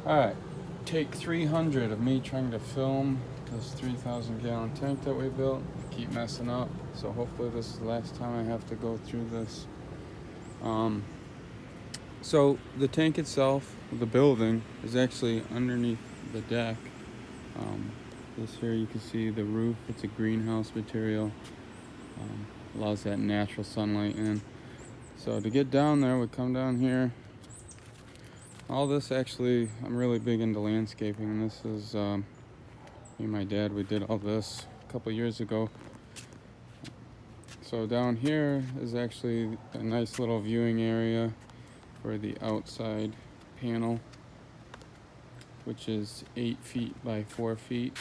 Alright, take 300 of me trying to film this 3,000 gallon tank that we built. I keep messing up, so hopefully this is the last time I have to go through this. So the tank itself, the building, is actually underneath the deck. This here you can see the roof. It's a greenhouse material. Allows that natural sunlight in. So to get down there, we come down here. All this actually, I'm really big into landscaping. This is, me and my dad, we did all this a couple years ago. So down here is actually a nice little viewing area for the outside panel, which is 8 feet by 4 feet.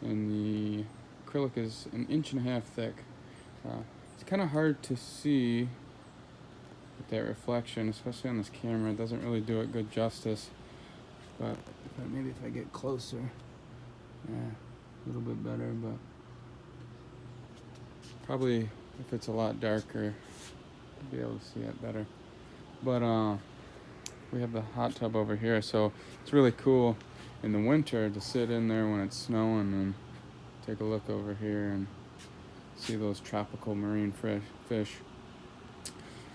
And the acrylic is 1.5 inches thick. It's kind of hard to see with that reflection, especially on this camera. It doesn't really do it good justice. But maybe if I get closer, yeah, a little bit better. But probably if it's a lot darker, I'll be able to see it better. But we have the hot tub over here, so it's really cool in the winter to sit in there when it's snowing and take a look over here and see those tropical marine fish.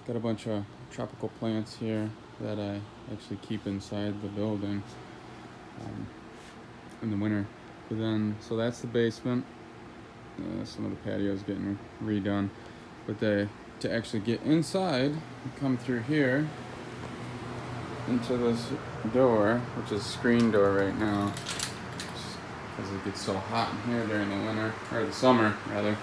Got a bunch of tropical plants here that I actually keep inside the building in the winter. But then, so that's the basement. Some of the patios getting redone. But to actually get inside, you come through here into this door, which is a screen door right now, because it gets so hot in here during the winter, or the summer rather.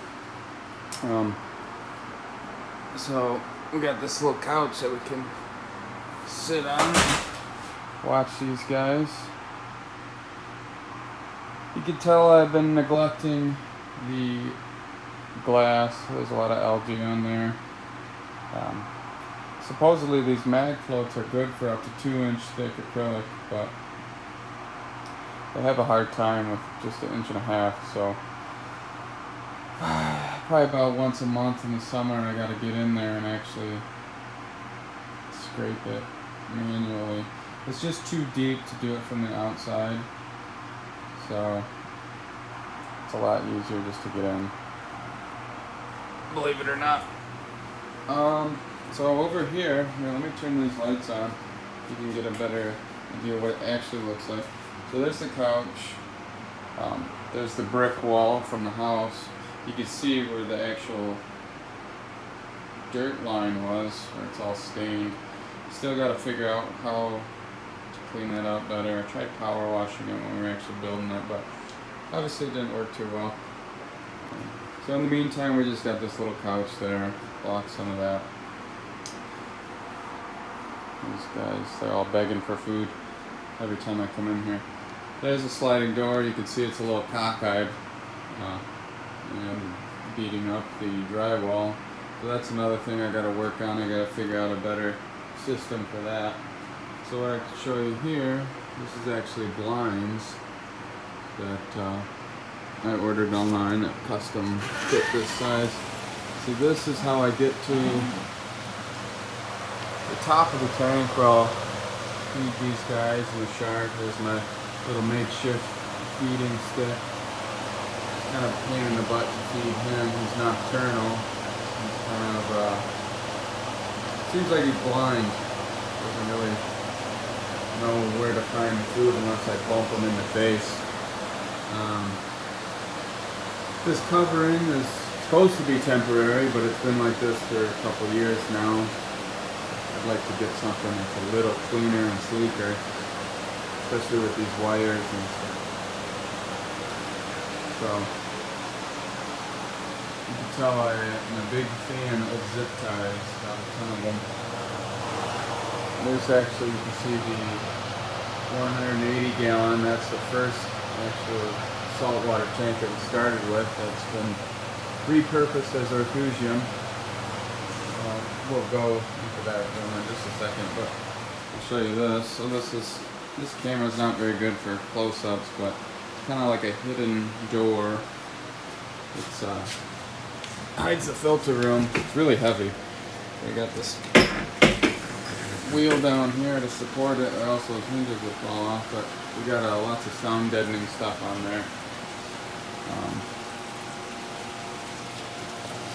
So we got this little couch that we can sit on, watch these guys. You can tell I've been neglecting the glass. There's a lot of algae on there. Supposedly these mag floats are good for up to 2-inch thick acrylic, but they have a hard time with just 1.5 inches, so probably about once a month in the summer I gotta get in there and actually scrape it manually. It's just too deep to do it from the outside, so it's a lot easier just to get in, believe it or not. So over here, let me turn these lights on. You can get a better idea of what it actually looks like. So there's the couch. There's the brick wall from the house. You can see where the actual dirt line was, where it's all stained. Still got to figure out how to clean that up better. I tried power washing it when we were actually building it, but obviously it didn't work too well. So in the meantime, we just got this little couch there, block some of that. These guys, they're all begging for food every time I come in here. There's a sliding door. You can see it's a little cockeyed, and beating up the drywall. So that's another thing I got to work on. I got to figure out a better system for that. So what I can show you here, this is actually blinds that I ordered online that custom fit this size. See, this is how I get to the top of the tank where I'll feed these guys and the shark. There's my little makeshift feeding stick. Kind of a pain in the butt to feed him. He's nocturnal. He's kind of, seems like he's blind. Doesn't really know where to find food unless I bump him in the face. This covering is supposed to be temporary, but it's been like this for a couple years now. I'd like to get something that's a little cleaner and sleeker, especially with these wires and stuff. So you can tell I'm a big fan of zip ties. Got a ton of them. There's actually, you can see the 180 gallon. That's the first actual saltwater tank that we started with. That's been repurposed as a Refugium. We'll go into that room in just a second, but I'll show you this. So this camera's not very good for close-ups, but it's kind of like a hidden door. It's hides the filter room. It's really heavy. We got this wheel down here to support it, or else those hinges would fall off, but we got lots of sound deadening stuff on there.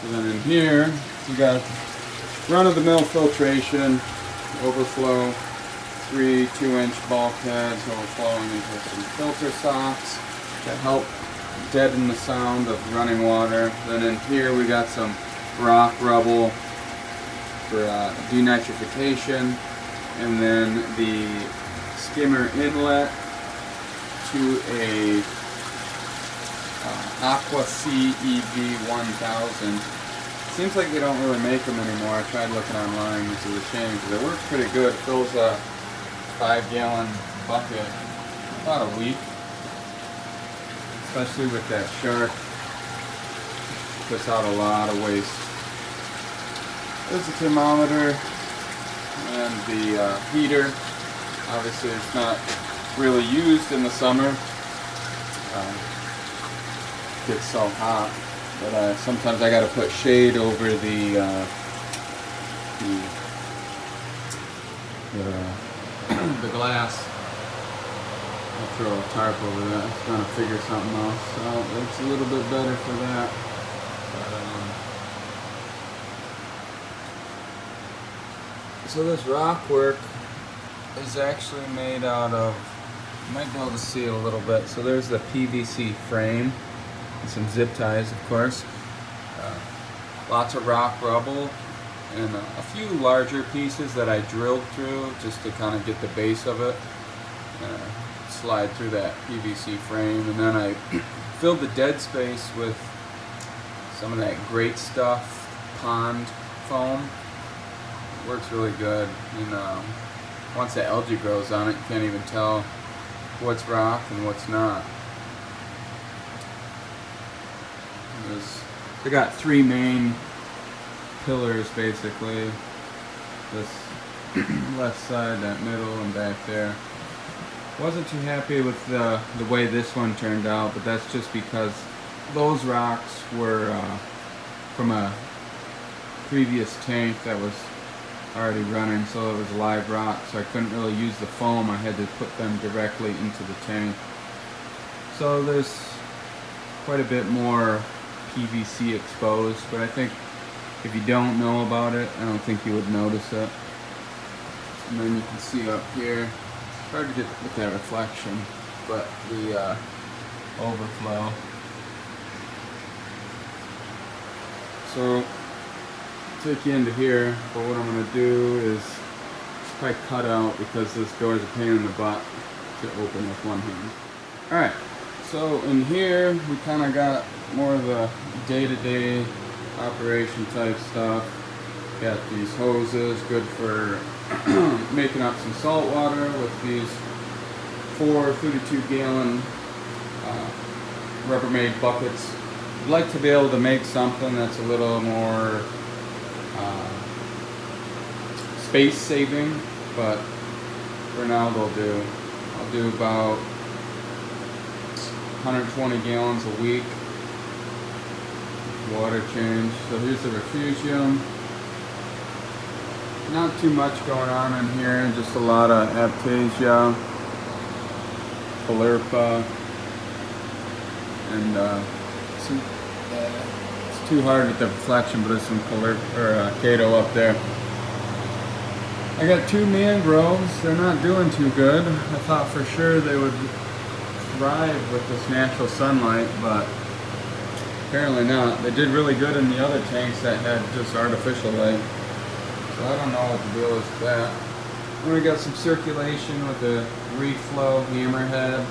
So then in here, we got run-of-the-mill filtration, overflow, 3 2-inch bulkheads overflowing into some filter socks to help deaden the sound of running water. Then in here we got some rock rubble for denitrification, and then the skimmer inlet to a Aqua CEV 1000. Seems like they don't really make them anymore. I tried looking online, which is a shame because it works pretty good. It fills a 5-gallon bucket about a week, especially with that shark. Puts out a lot of waste. There's the thermometer and the heater. Obviously it's not really used in the summer. It gets so hot, but sometimes I got to put shade over the glass. I'll throw a tarp over that. It's trying to figure something out, so it's a little bit better for that. So this rock work is actually made out of, you might be able to see it a little bit. So there's the PVC frame and some zip ties, of course. Lots of rock rubble and a few larger pieces that I drilled through just to kind of get the base of it. Slide through that PVC frame, and then I filled the dead space with some of that great stuff pond foam. It works really good, and once the algae grows on it, you can't even tell what's rock and what's not. I got 3 main pillars basically. This left side, that middle, and back there. Wasn't too happy with the way this one turned out, but that's just because those rocks were from a previous tank that was already running, so it was live rock, so I couldn't really use the foam. I had to put them directly into the tank. So there's quite a bit more PVC exposed, but I think if you don't know about it, I don't think you would notice it. And then you can see up here, it's hard to get with that reflection, but the overflow. So take you into here, but what I'm going to do is probably cut out because this door is a pain in the butt to open with one hand. Alright, so in here we kind of got more of the day-to-day operation type stuff. Got these hoses, good for making up some salt water with these 4 32-gallon Rubbermaid buckets. I'd like to be able to make something that's a little more space saving, but for now they'll do. I'll do about 120 gallons a week water change. So here's the Refugium. Not too much going on in here, just a lot of Aptasia, Polypa, and it's too hard with the reflection, but there's some Cato up there. I got 2 mangroves. They're not doing too good. I thought for sure they would thrive with this natural sunlight, but apparently not. They did really good in the other tanks that had just artificial light. So I don't know what the deal is with that. Then we got some circulation with the reflow hammerhead.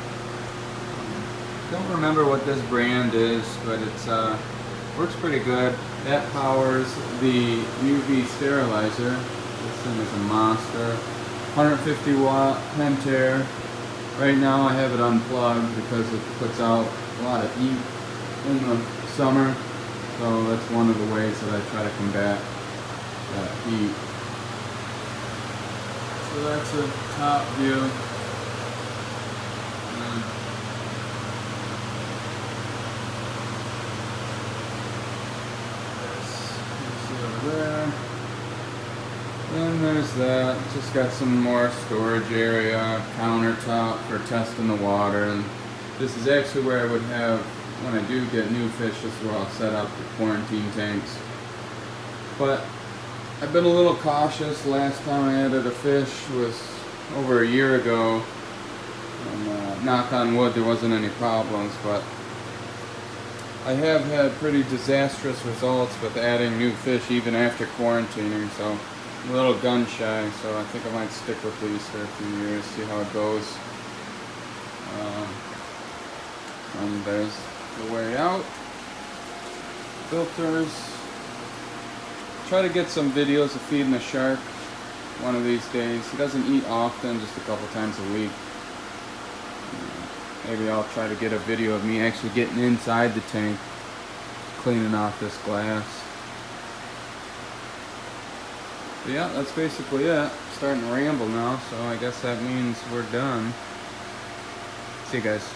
Don't remember what this brand is, but it's works pretty good. That powers the UV sterilizer. This thing is a monster. 150 watt Pentair. Right now I have it unplugged because it puts out a lot of heat in the summer. So that's one of the ways that I try to combat that heat. So that's a top view. There. Then And there's that. Just got some more storage area, countertop for testing the water. And this is actually where I would have, when I do get new fish, this is where I'll set up the quarantine tanks. But I've been a little cautious. Last time I added a fish was over a year ago. And knock on wood, there wasn't any problems, but I have had pretty disastrous results with adding new fish even after quarantining, so I'm a little gun shy, so I think I might stick with these for a few years, see how it goes. And there's the way out. Filters. Try to get some videos of feeding a shark one of these days. He doesn't eat often, just a couple times a week. Maybe I'll try to get a video of me actually getting inside the tank, cleaning off this glass. But yeah, that's basically it. Starting to ramble now, so I guess that means we're done. See you guys.